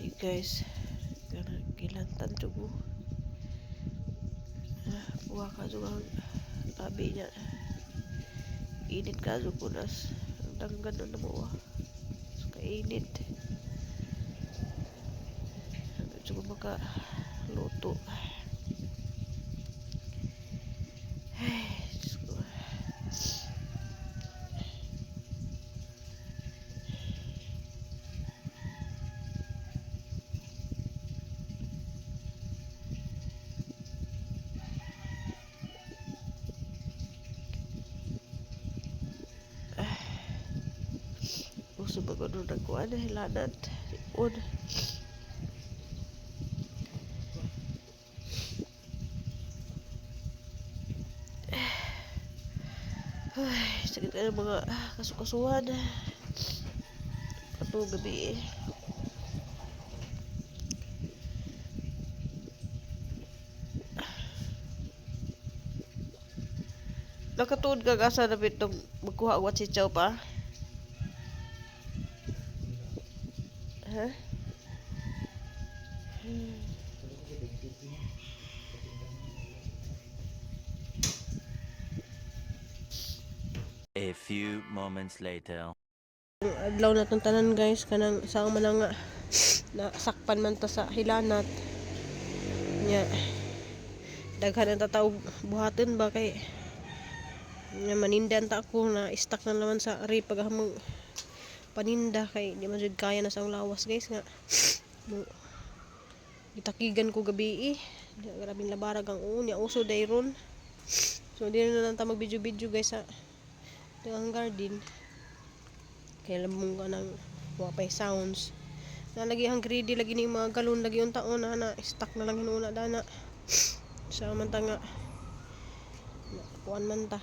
Hey guys, kanang kilantan jugo. Buha ka jugo ang labi niya. Init ka jugo nas. Ang danggan na mo so, kainit. Jugo maka luto. Ay, Diyos ko. Gusto ba ko nung nagkuhan hilanat. Un. Ay, sakit ka ng mga kasukasuhan. Ano gabi eh. Nakatuod ka asa na bitong magkuha ang si Chow pa? Ha? A few moments later. Adlaw na tong tanan guys kanang sa man nga nasakpan man ta sa hilanat nya daghan ang tataw buhaton ba kay nya manindan ta ako na stuck na naman sa ari paghamong paninda kay di man jud kaya na sa lawas guys nga gitakigan ko gabi grabing labarag ang unya uso dayron so di na lang ta mag video guys sa ang garden kaya lamong ka ng wapay sounds nalagi ang greedy lagi ni mga galon lagi yung taon na stuck na lang hinuna dana sa man ta nga kuan man ta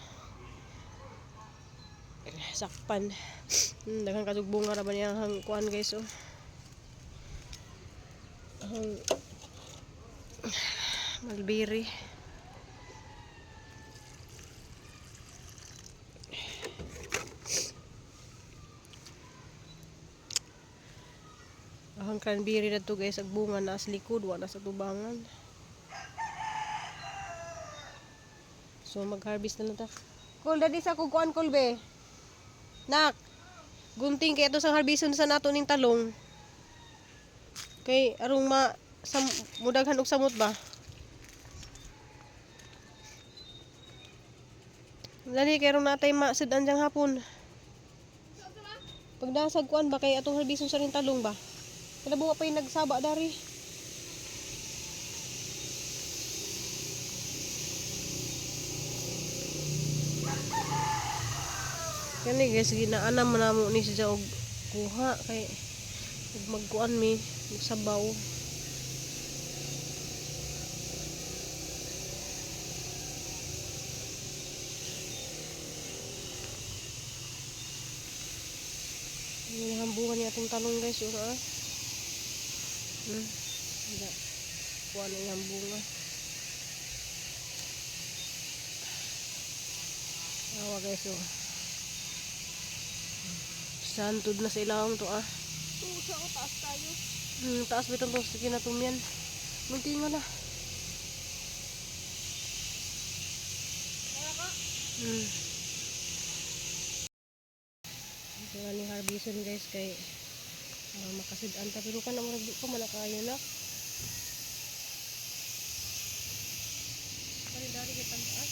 sakpan daghang kadugbong nga ra ba niya ang kuan guys oh ang malbiri ang cranberry na to guys ag bunga na sa likod wala sa tubangan so mag harvest na lang ta kul dadi sa kukuan kul be nak gunting kay ato sa harbison sa nato ning talong kay arong mudaghan og samot ba dali kay arong natay masudan jang hapon pagdasag kuan ba kay atong harbison sa ning talong ba kada buwa pa yung nagsaba dari. Kani guys ginaanam man namo ni siya og kuha kay ug magkuan mi magsabaw. Ini hambungan ni atong talong guys ura. Tidak. Kuan ang bunga. Awa guys oh. Santod na sa ilawom to ah. Sa taas tayo. Taas bitong tong kinatumyan. Muntingan na. Kaya ka? Ito nga ni harbison guys kay makasid-an ta pero kana murag di ko malakayo na. Dari kita taas.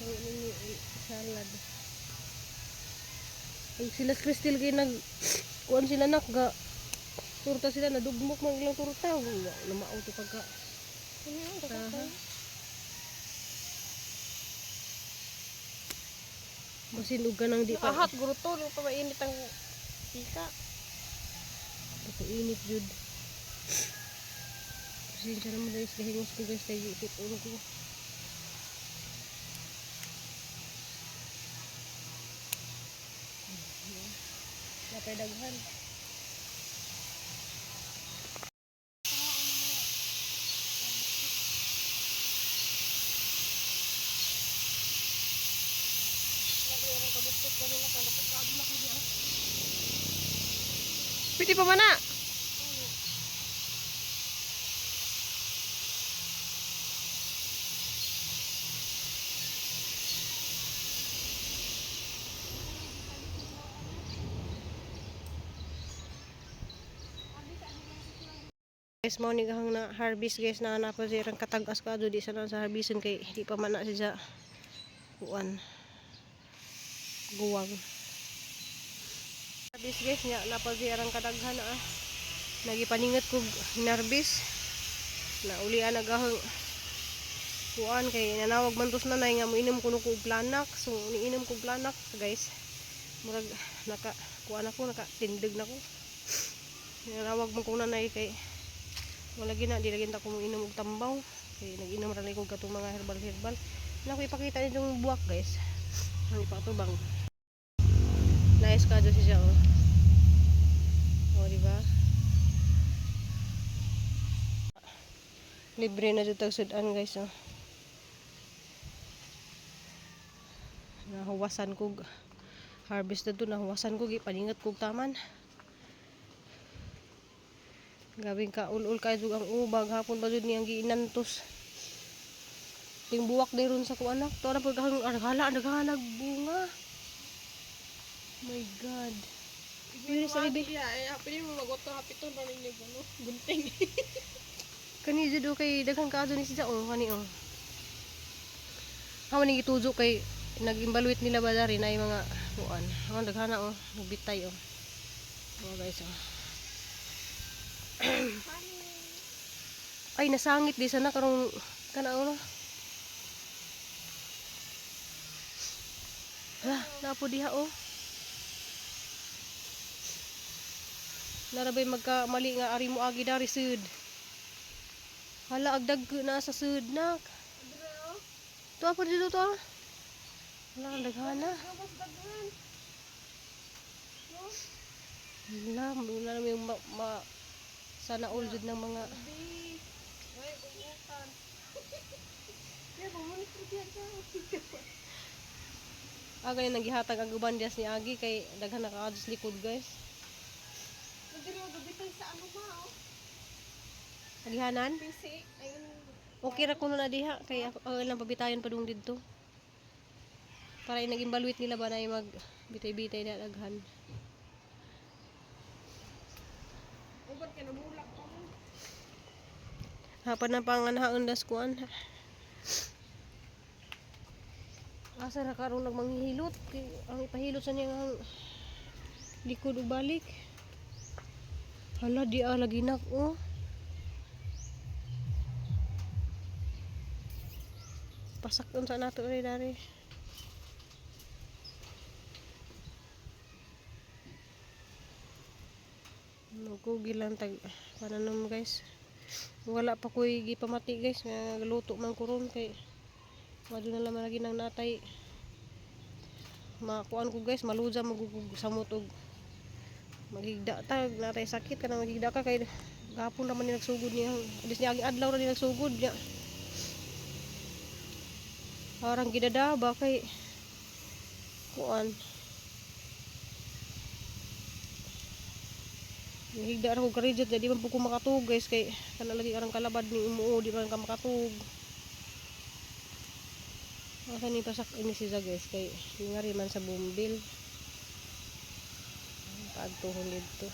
Ini salad. Ang sila Crystal kay nag kuan sila nak ga turta sila na dugmok man ilang turta na mauto pagka. Masin uga nang di pa. Ahat guro to, pa mainit ang tika. Ito init jud. Pasensya naman guys, kahingos ko guys kay ipit ulo ko. Napay daghan. Pwede pa man na. Guys, mo ni gahang na harvest guys na napa siya katagas ka di sa sa harvestin kay di pa man na siya kuan guwang. Harvest guys nya napa siya kadaghan na nagipaningat ko hinarbis na ulian nagahang kuan kay nanawag man tos nanay nga moinom kuno ko og planak, so niinom ko planak guys murag naka kuan ako naka tindig nako nanawag man ko nanay kay wala gina di lagi ta ko moinom og tambaw kay nag-inom ra ko katong mga herbal na ko ipakita nitong buwak guys ang ipatubang nice ka do siya oh di ba libre na jud tag sudan guys oh. Nahuwasan ko harvest na to nahuwasan ko gipaningat kog taman gawing ka ulul kay jud ang ubag hapon pa jud niyang giinantos ting buwak ron sa kuanak to na pagkahang argala naghanag bunga my god pero sa libi Pwede mo mag-auto hapiton na ninyo ano, gunting. kani jud kay daghang kaado ni siya kani haman ni gitujo kay nag-evaluate nila ba dari na mga kuan ang daghana nagbitay guys ay nasangit di sana karong kanao na hala napo diha narabay magkamali nga ari mo agi dari sud hala agdag na sa sud nak to apa dito to hala daghana hala muna na yung sana all jud ng mga aga ni naghihatag ang guban dias ni Agi kay daghan nakaadus likod guys. Nagihanan? Okay ra kuno na diha kay ako lang pabitayon padung didto. Para nag-evaluate nila ba na mag bitay-bitay na daghan. Hapan na panganhaon das kuan. Asa ra karon nagmanghihilot kay ang ipahilot sa niya ang likod ug balik. Hala di lagi nak pasakon sa nato ri dari. Nagkugilan tag pananom guys. Wala pa koy gipamati guys nga luto man kuron kay wala na lang lagi nang natay makuan ko guys maluza magugug samot og maghigda tag natay sakit kana maghigda ka kay gapon naman ni nagsugod niya adis niya adlaw ra ni nagsugod niya parang gidadaba kay kuan higda ra ko karijot di man po ko makatug guys kay kana lagi arang kalabad ni umuo di man ka makatug asa ni pasak ini siya guys kay ngari man sa bumbil paadtuhon dito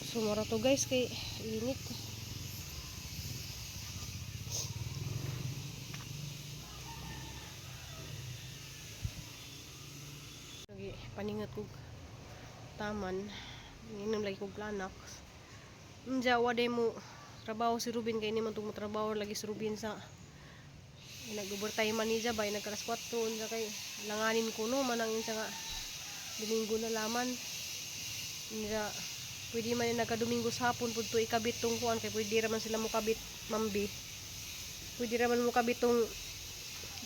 sumara to guys kay init lagi paningat ko taman inom lagi ko planak unja waday mo trabaho si Ruben kay ni man tong trabaho lagi si Ruben sa nag-overtime man niya bay nagkalas 4 unja kay langanin ko no manang insa nga Domingo na laman unja pwede man ni nagka-Domingo sa hapon pudto ikabit tong kuan kay pwede ra man sila mo kabit mambi pwede ra man mo kabit tong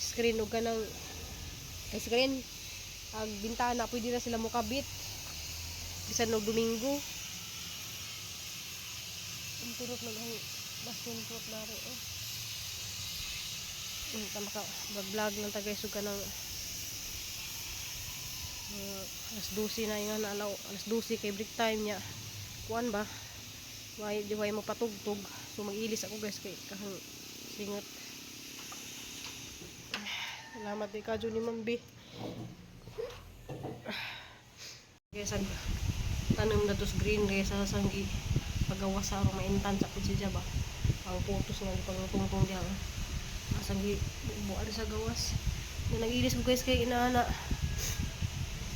screen ug kanang screen ag bintana pwede ra sila mo kabit bisan og Domingo Ang turok na ang bastion fruit na rin. Tama ka, vlog ng tagay suga ng alas 12 na yung naalaw. Alas 12 kay break time niya. Kuan ba? Di way mo patugtog. So mag-ilis ako guys kay kahang singot. Salamat di kadyo ni Mambi. Guys, ang tanom na tos green guys sa sanggi pagawa sa arong maintan sa pinsya ba. Ang putos nga pang tungtong diha. Sanggi buwan sa gawas. Na nag-ilis ko guys kay inaana.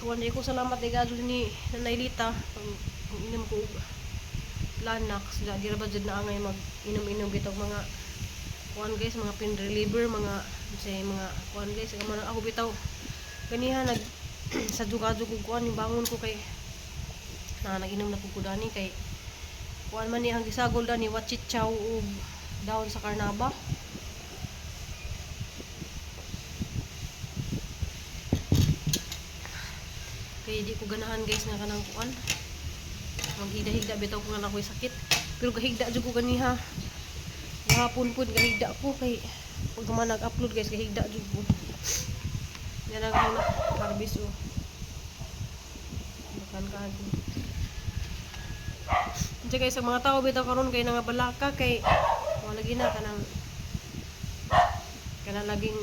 Kuwan di ko salamat di kadyo ni Nanay Lita. Ang inom ko Lanax, di ra ba jud na angay mag inom-inom bitog mga kuan guys, mga pain reliever, mga say mga kuan guys, kamo ako bitaw ganiha nag sa jugado ko kuan bangon ko kay naginom na pud ko dani kay kuan man ni ang gisagol dani wachichaw ug dahon sa karnaba. Kay di ko ganahan guys nga kanang kuan maghigda-higda bitaw ko nga ako'y sakit pero gahigda jud ko ganiha gahapon pud gahigda ko kay pag man nag-upload guys gahigda jud ko yan ang karbis o makan ka ako hindi guys ang mga tao bitaw karon kay nangabalaka kay wala gina kanang laging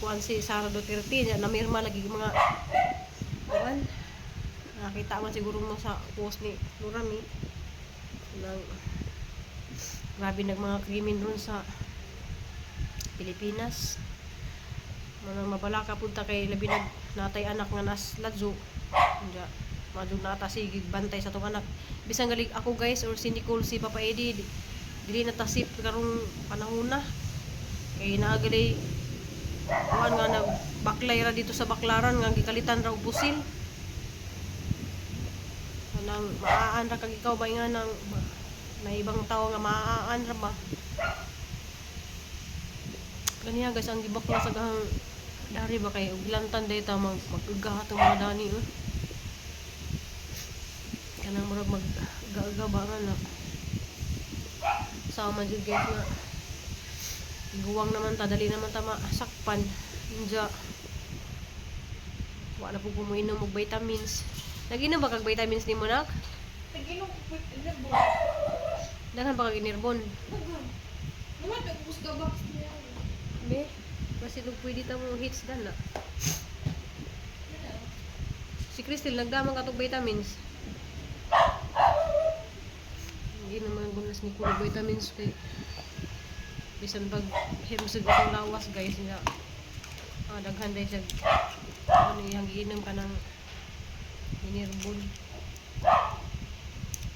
kuan si Sara Duterte niya namirma lagi mga kuan. Nakita man siguro mo sa post ni Lurami nang grabe nag mga krimen ron sa Pilipinas. Manang mabalaka punta kay labi nag natay anak nga nas ladyo. Unya madug nata sigig bantay sa tong anak. Bisan galig ako guys or si Nicole si Papa Eddie dili natasip karong panahon na. Kay naagalay kuan nga nagbaklay ra dito sa baklaran nga gikalitan ra og pusil. Nang maaan ra kag ikaw ba nga nang na ibang tao nga maaan ra ba kaniya guys ang gibakla sa gahang dari ba kay uglantan dayta mag-uga atong mga dani kanang murag mag-uga ba nga na sama jud guys nga guwang naman ta dali naman ta masakpan inja wala po kumuinom og vitamins. Nag-inom ba kag vitamins ni mo nak? Nag-inom ko inerbon. Daghan pa kag inerbon. Daghan. Naman nag-ubos ka box niya. Be, basi lug pwede ta mo hits dan na. Si Crystal nagdamang katog vitamins. Hindi naman gunas ni kuno vitamins kay bisan pag himsig atong lawas guys nga. Daghan day siya. Ano yang giinom ka ng inerbon.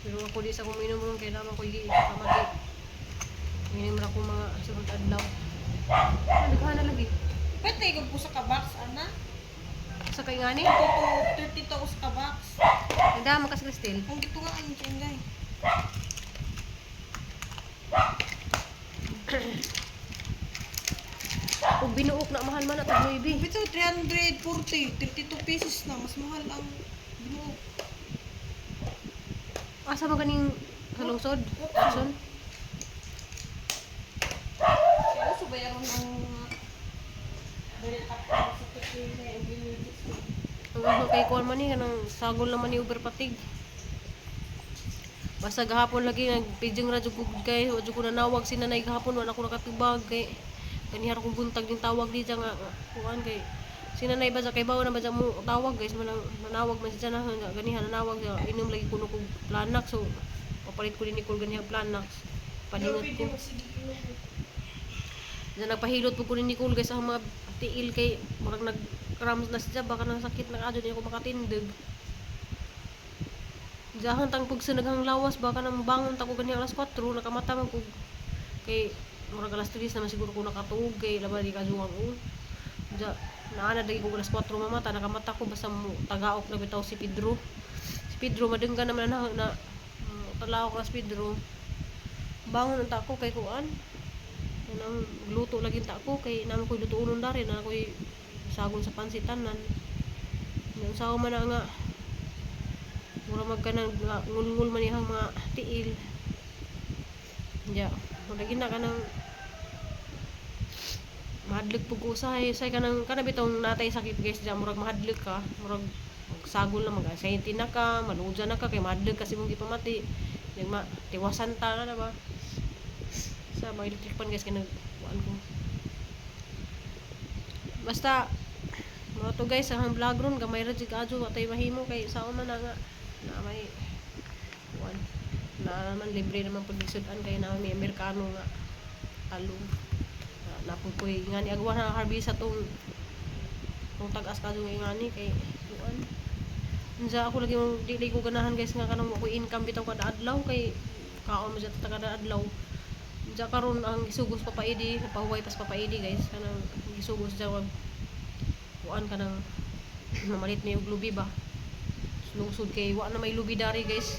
Pero ako di sa kuminom ron kaya naman ko ikamati. Minom ra ko mga sunod adlaw. Naghahan na lagi. Pwede kung pusa ka box, ana? Sa kay ngani? 32 ka box. Nagdama ka sa Cristel. Kung dito nga ang chenday. Ug binuok na mahal man at baby. Bito 340, 32 pesos na. Mas mahal ang binuok. Asa man ganing sa lungsod? Action. Kaya subayaran ng sa pagkili ang binuok. Ang ako kay kuan man ni kanang sagol naman ni overpatig. Basta gahapon lagi nagpijing ra jud ko kay wa jud ko nanawag si nanay gahapon wala ko nakatubag kay kanihar kong buntag din tawag di nga kuan kay si nanay ba kay bawo na ba mo tawag guys manawag man siya na ganihan nanawag inom lagi kuno kog Planax so papalit ko din ni kul ganihan Planax paningot ko na nagpahilot po ko ni Nicole guys ang mga tiil kay murag nagkrams na siya baka nang sakit na adyo di ako makatindig. Jahan tang pugsa naghang lawas baka nang bangon ta ko ganihan alas 4 nakamata man ko kay murag alas 3 naman siguro ko nakatuog kay laban di kajuang ja naana dagi ko alas 4 mamata nakamata ko basta mo tagaok na bitaw si Pedro madenggan naman na talaw ko si Pedro bangon ta ko kay kuan nang luto lagi ta ko kay naman ko lutuonon dari na koy sagon sa pansitanan yung saw man na nga mura magkanang ngulngul man ihang mga tiil Ya, lagi na ka ng mahadlok pug usahay say kanang kana bitong natay sakit guys diya murag mahadlok ka murag sagol na mag-anxiety na ka maluja na ka kay mahadlok kasi mong gipamati yung tiwasan ta na ba sa mga electric pan guys kanang kuan ko basta mga to guys ang vlog ron gamay ra jud adto watay mahimo kay sao man na nga na may kuan na naman libre naman pud bisudan kay na may Amerikano nga talong napukoy nga ni agwa na harvest sa tong tag-as ka dung ingani kay kuan unsa ako lagi mong dili ko ganahan guys nga kanang mo income bitaw kada adlaw kay kaon mo sa kada adlaw unsa karon ang gisugos papaidi napahuway pas papaidi guys kanang gisugos sa wag kuan kanang mamalit mi og lubi ba lungsod kay wa na may lubi dari guys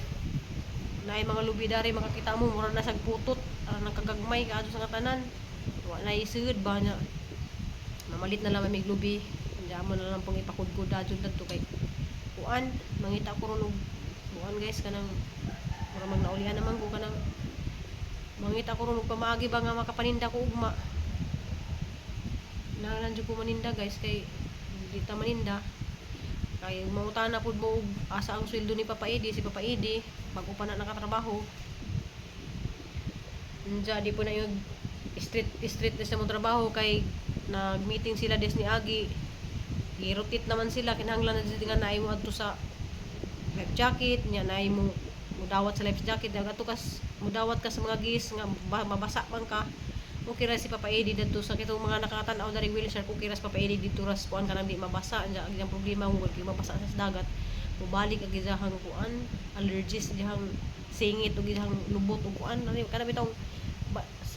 naay mga lubi dari makakita mo mura na sag putot nakagagmay kaadto sa katanan wala isud ba nya mamalit na lang may lubi hindi mo na lang pong ipakudkod adto dadto kay kuan mangita ko ron og kuan guys kanang mura man naulihan naman ko kanang mangita ko ron og pamaagi ba nga makapaninda ko ugma nanglan jud ko maninda guys kay di ta maninda kay mangutana pud mo og asa ang sweldo ni Papa Edi si Papa Edi bago pa na nakatrabaho unja di po na yung street na sa mong trabaho kay nag-meeting sila des ni Agi i-rotate naman sila kinahanglan na dito nga naay mo adto sa life jacket nya naay mo mudawat sa life jacket ato kas mudawat ka sa mga gis nga mabasa man ka okay ra si Papa Edi dito sa kitong mga nakatan-aw na ring wheelchair okay ra si Papa Edi dito ras kuan kanang di mabasa nya ang problema mo kay mabasa sa dagat mubalik ang gizahang kuan allergies dihang singit ug gizahang lubot ug kuan kana bitong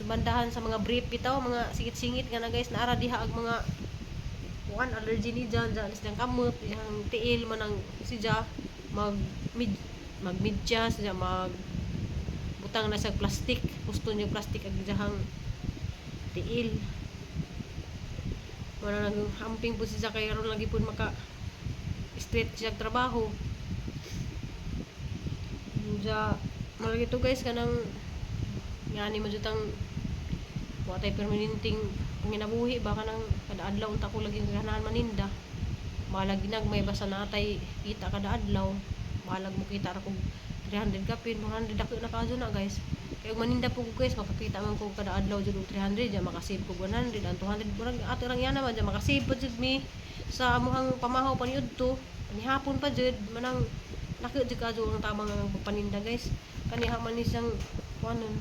bandahan sa mga brief bitaw mga singit-singit nga na guys naara diha ag mga kuan allergy ni dyan dyan kamot dihang tiil man ang sidya magmedyas dyan butang na sa plastic gusto niya plastic ag dihang tiil wala nang hamping po siya kay aron lagi po maka straight siya trabaho dyan malagi to guys kanang ngani mo jutang watay permanenting panginabuhi baka nang kada adlaw unta ko lagi ganahan maninda malag ginagmay basta natay kita kada adlaw malag mo kita ra kog 300 kapin 400 dako na kaso na guys kay og maninda po ko guys makakita man ko kada adlaw jud og 300 ja makasave ko 100 ang 200 murag ato lang yan naman ja makasave jud mi sa amuhang pamahaw paniud to panihapon pa jud manang laki jud kaso ang tamang paninda guys kaniha man ni siyang kuanon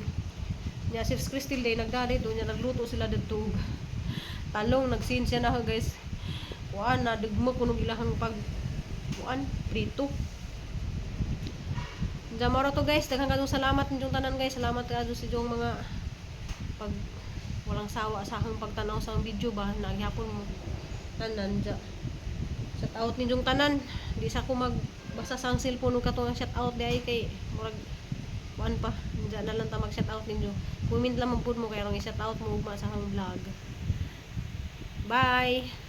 nya si Crystal Day nagdali do nya nagluto sila didto talong nagsinsya na guys kuan na dugmo kuno ilahang pag kuan prito jamaro to guys daghang kadong salamat ninyong tanan guys salamat kadto sa inyong mga pag walang sawa sa akong pagtanaw sa video ba naghapon mo tanan ja shout out ninyong tanan di sa ko magbasa sang cellphone ug katong shout out di ay kay murag kuan pa diyan na lang ta mag shout out ninyo comment lang man pud mo kay rong i shout out mo ugma sa akong vlog bye.